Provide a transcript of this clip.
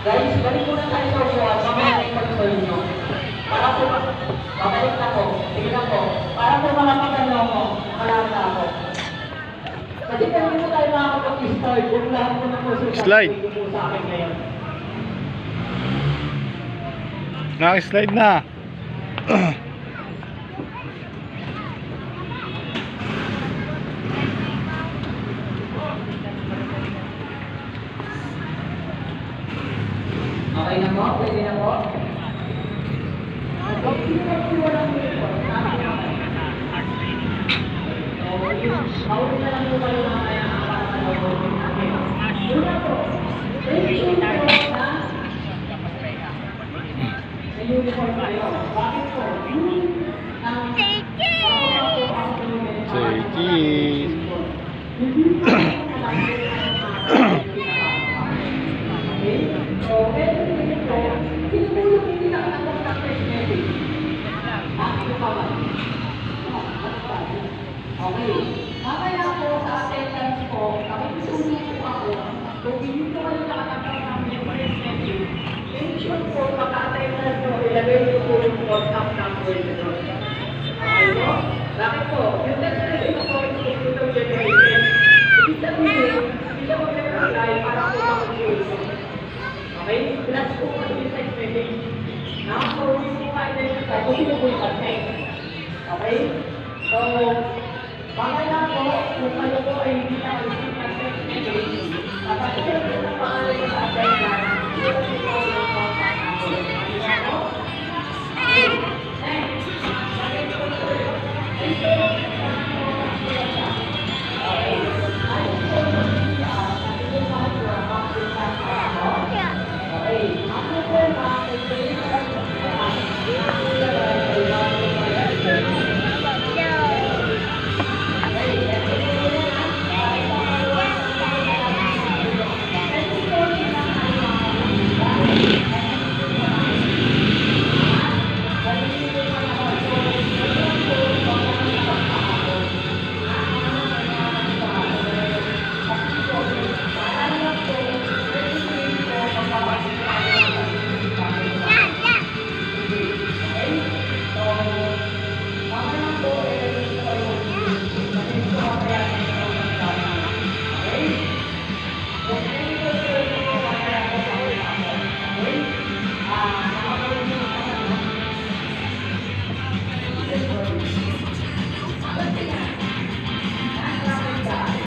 Guys, balik muna tayo sa upuan. Mamaya na yung pag-story nyo. Para po, babalik na po. Sige lang po. Para po makapagano ko, nakalahat na ako. Kasi kung hindi mo tayo makakapag-start, kung lahat mo na po Slide. po sa akin ngayon. Naka-slide na. Okay na po? Pwede na po? Mauli na lang po kayo mamaya para sa loob natin. Yun na po. Thank you po na sa uniform kayo. Bakit po? Say cheese. So, everything ito, sinubulong hindi nakatanggap ng first message. Ito pa ba? Okay. Mamaya po sa attendance po, kami susunod po ako. Kung hindi po kayo nakatanggap ng first message, mention po pagka-attendance po, ilagay niyo po yung contact number nyo. Okay po? Bakit po? Yung next message po is computer generated. Ibig sabihin, hindi siya mag-reply para po mag-computer. Okay? Plus po kasi yung text message. Nakakawin po ka-identify kung sino po yung contact. Okay? So, mamaya po, kung kayo po ay